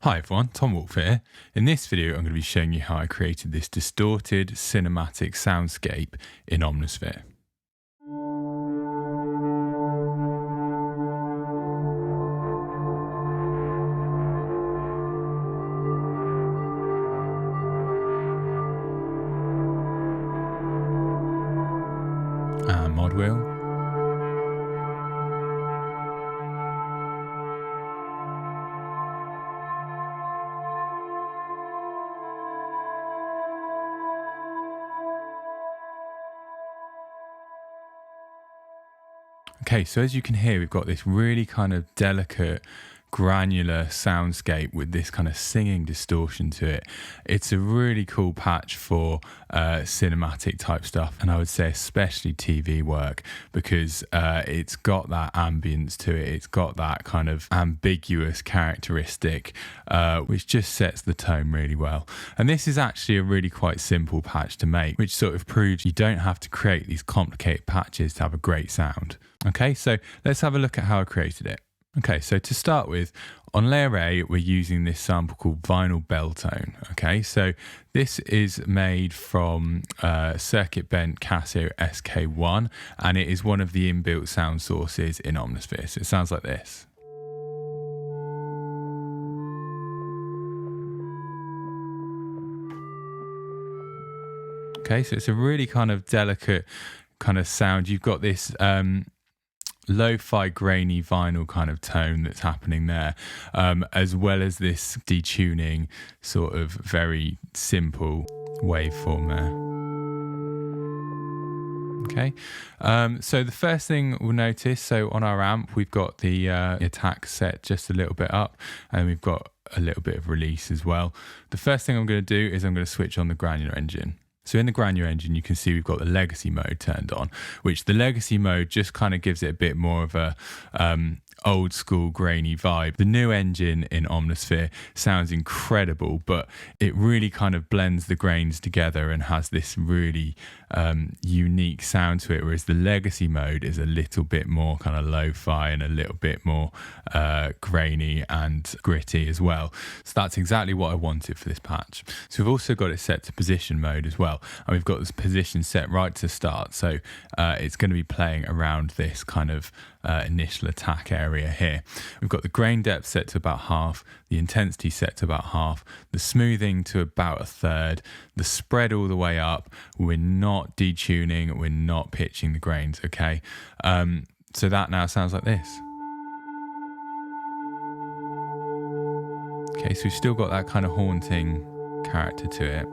Hi everyone, Tom Wolf here. In this video I'm going to be showing you how I created this distorted cinematic soundscape in Omnisphere. And mod wheel. Okay, so as you can hear, we've got this really kind of delicate, granular soundscape with this kind of singing distortion to it. It's a really cool patch for cinematic type stuff, and I would say especially TV work, because it's got that ambience to it. It's got that kind of ambiguous characteristic, which just sets the tone really well. And this is actually a really quite simple patch to make, which sort of proves you don't have to create these complicated patches to have a great sound. Okay, so let's have a look at how I created it. Okay, so to start with, on layer A, we're using this sample called Vinyl Beltone. Okay, so this is made from circuit bent Casio SK1, and it is one of the inbuilt sound sources in Omnisphere. So it sounds like this. Okay, so it's a really kind of delicate kind of sound. You've got this lo-fi grainy vinyl kind of tone that's happening there, as well as this detuning sort of very simple waveform there. Okay, so the first thing we'll notice, so on our amp we've got the attack set just a little bit up, and we've got a little bit of release as well. The first thing I'm going to do is I'm going to switch on the Granular Engine. So in the Granular Engine, you can see we've got the legacy mode turned on, which the legacy mode just kind of gives it a bit more of a old school grainy vibe. The new engine in Omnisphere sounds incredible, but it really kind of blends the grains together and has this really unique sound to it, whereas the legacy mode is a little bit more kind of lo-fi and a little bit more grainy and gritty as well. So that's exactly what I wanted for this patch. So we've also got it set to position mode as well, and we've got this position set right to start, so it's going to be playing around this kind of initial attack area here. We've got the grain depth set to about half, the intensity set to about half, the smoothing to about a third, the spread all the way up. We're not detuning, we're not pitching the grains, okay? So that now sounds like this. Okay, so we've still got that kind of haunting character to it,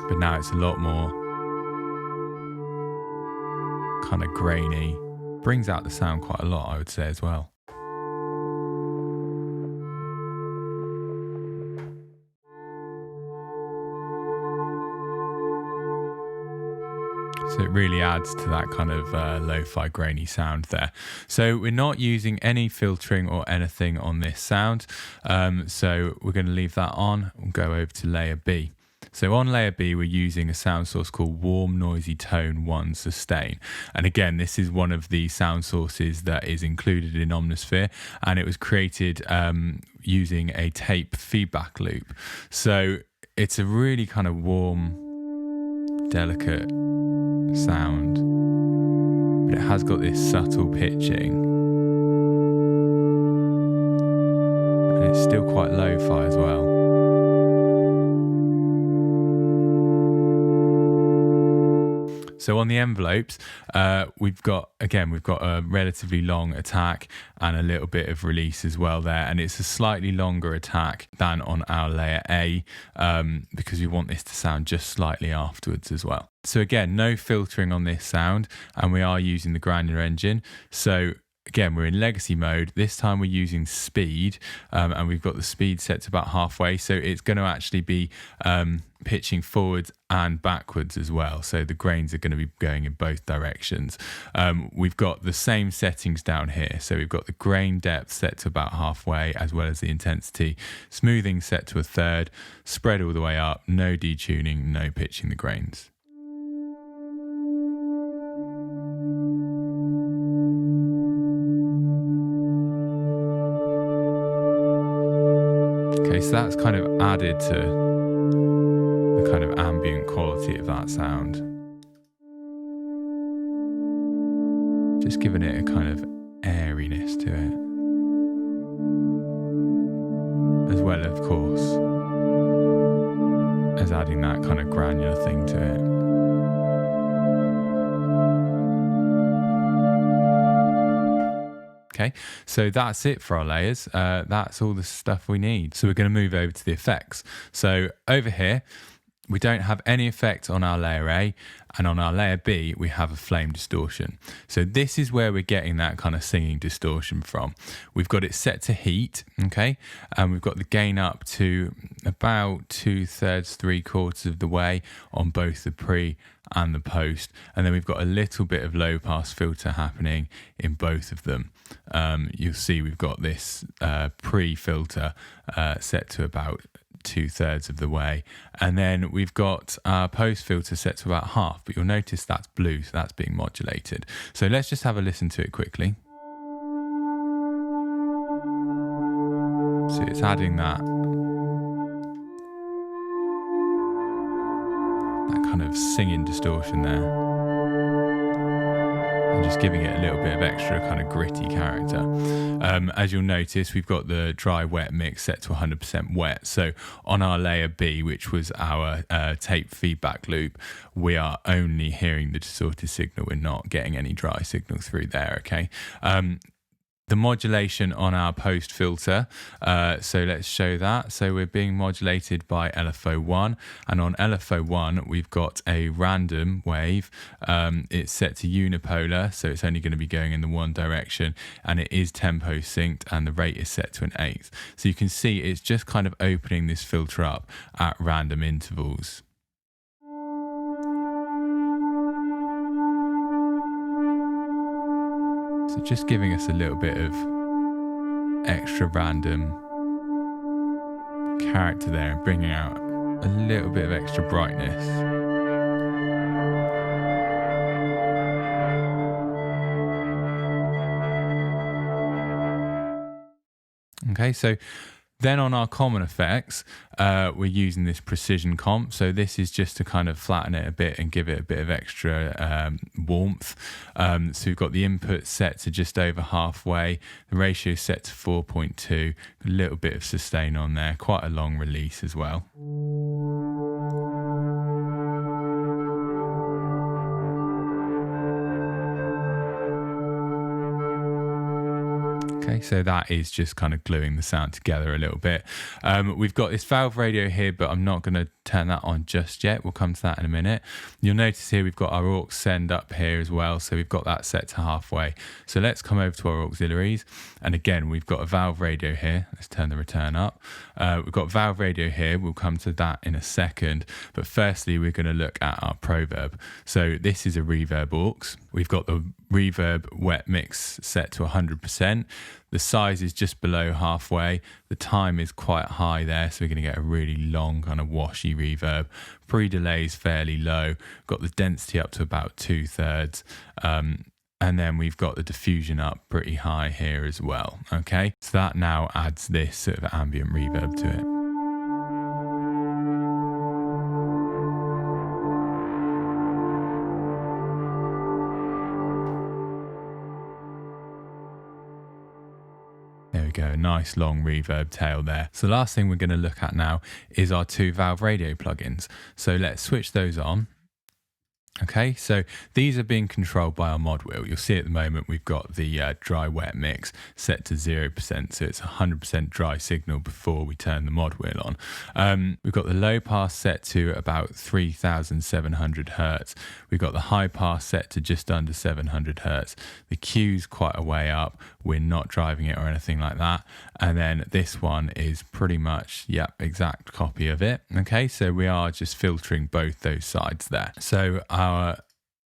but now it's a lot more kind of grainy. Brings out the sound quite a lot, I would say, as well. So it really adds to that kind of lo-fi grainy sound there. So we're not using any filtering or anything on this sound, so we're going to leave that on and go over to layer B. So on layer B, we're using a sound source called Warm Noisy Tone 1 Sustain. And again, this is one of the sound sources that is included in Omnisphere, and it was created using a tape feedback loop. So it's a really kind of warm, delicate sound, but it has got this subtle pitching, and it's still quite lo-fi as well. So on the envelopes, we've got a relatively long attack and a little bit of release as well there. And it's a slightly longer attack than on our layer A, because we want this to sound just slightly afterwards as well. So again, no filtering on this sound, and we are using the Granular Engine. So again, we're in legacy mode. This time we're using speed, and we've got the speed set to about halfway. So it's going to actually be pitching forwards and backwards as well. So the grains are going to be going in both directions. We've got the same settings down here. So we've got the grain depth set to about halfway, as well as the intensity. Smoothing set to a third, spread all the way up, no detuning, no pitching the grains. Okay, so that's kind of added to the kind of ambient quality of that sound. Just giving it a kind of airiness to it. As well, of course, as adding that kind of granular thing to it. Okay, so that's it for our layers. That's all the stuff we need. So we're going to move over to the effects. So over here, we don't have any effect on our layer A, and on our layer B, we have a flame distortion. So this is where we're getting that kind of singing distortion from. We've got it set to heat, okay? And we've got the gain up to about 2/3, 3/4 of the way on both the pre and the post. And then we've got a little bit of low pass filter happening in both of them. You'll see we've got this pre filter set to about 2/3 of the way, and then we've got our post filter set to about half, but you'll notice that's blue, so that's being modulated. So let's just have a listen to it quickly. So it's adding that kind of singing distortion there, and just giving it a little bit of extra kind of gritty character. As you'll notice, we've got the dry wet mix set to 100% wet. So on our layer B, which was our tape feedback loop, we are only hearing the distorted signal. We're not getting any dry signal through there, okay? The modulation on our post filter, so let's show that. So we're being modulated by LFO1, and on LFO1 we've got a random wave. It's set to unipolar, so it's only going to be going in the one direction, and it is tempo synced, and the rate is set to an 1/8. So you can see it's just kind of opening this filter up at random intervals. So just giving us a little bit of extra random character there and bringing out a little bit of extra brightness. Okay, so then on our common effects, we're using this precision comp. So this is just to kind of flatten it a bit and give it a bit of extra warmth. So we've got the input set to just over halfway. The ratio set to 4.2. A little bit of sustain on there. Quite a long release as well. Okay, so that is just kind of gluing the sound together a little bit. We've got this valve radio here, but I'm not going to turn that on just yet. We'll come to that in a minute. You'll notice here we've got our aux send up here as well, so we've got that set to halfway. So let's come over to our auxiliaries, and again we've got a valve radio here. Let's turn the return up. We've got valve radio here. We'll come to that in a second, but firstly we're going to look at our proverb. So this is a reverb aux. We've got the reverb wet mix set to 100%. The size is just below halfway. The time is quite high there, so we're going to get a really long kind of washy reverb. Pre-delay is fairly low. Got the density up to about 2/3. And then we've got the diffusion up pretty high here as well. Okay, so that now adds this sort of ambient reverb to it. There we go, nice long reverb tail there. So the last thing we're going to look at now is our two valve radio plugins. So let's switch those on. Okay, so these are being controlled by our mod wheel. You'll see at the moment we've got the dry wet mix set to 0%, so it's 100% dry signal before we turn the mod wheel on. We've got the low pass set to about 3,700 hertz. We've got the high pass set to just under 700 hertz. The Q's quite a way up. We're not driving it or anything like that. And then this one is pretty much, yep, exact copy of it. Okay, so we are just filtering both those sides there. So our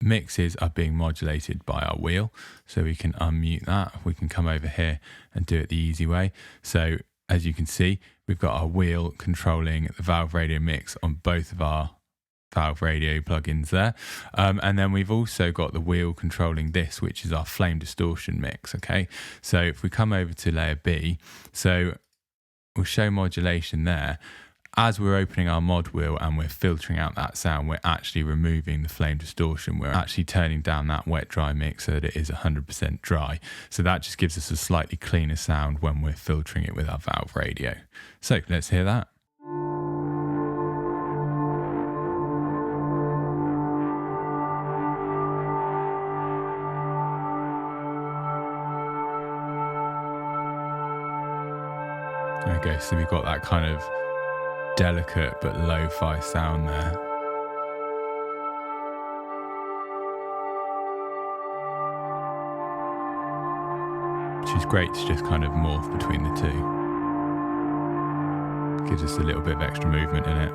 mixes are being modulated by our wheel. So we can unmute that. We can come over here and do it the easy way. So as you can see, we've got our wheel controlling the valve radio mix on both of our valve radio plugins there, and then we've also got the wheel controlling this, which is our flame distortion mix. Okay, so if we come over to layer B, so we'll show modulation there. As we're opening our mod wheel and we're filtering out that sound, we're actually removing the flame distortion. We're actually turning down that wet dry mix so that it is 100% dry. So that just gives us a slightly cleaner sound when we're filtering it with our valve radio. So let's hear that. Okay, so we've got that kind of delicate but lo-fi sound there. Which is great to just kind of morph between the two. Gives us a little bit of extra movement in it.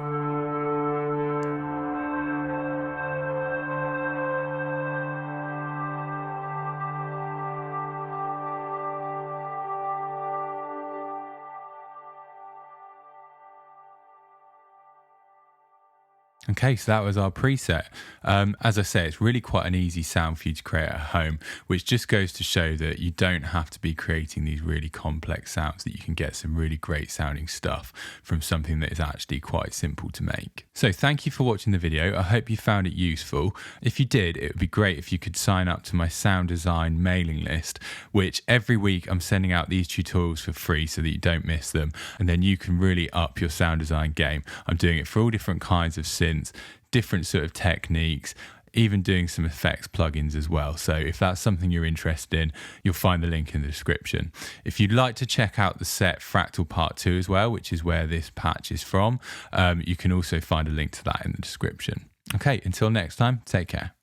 Okay, so that was our preset. As I say, it's really quite an easy sound for you to create at home, which just goes to show that you don't have to be creating these really complex sounds, that you can get some really great sounding stuff from something that is actually quite simple to make. So thank you for watching the video. I hope you found it useful. If you did, it would be great if you could sign up to my sound design mailing list, which every week I'm sending out these tutorials for free so that you don't miss them. And then you can really up your sound design game. I'm doing it for all different kinds of synths, different sort of techniques, even doing some effects plugins as well. So if that's something you're interested in, you'll find the link in the description. If you'd like to check out the set Fractal Part 2 as well, which is where this patch is from, you can also find a link to that in the description. Okay, until next time, take care.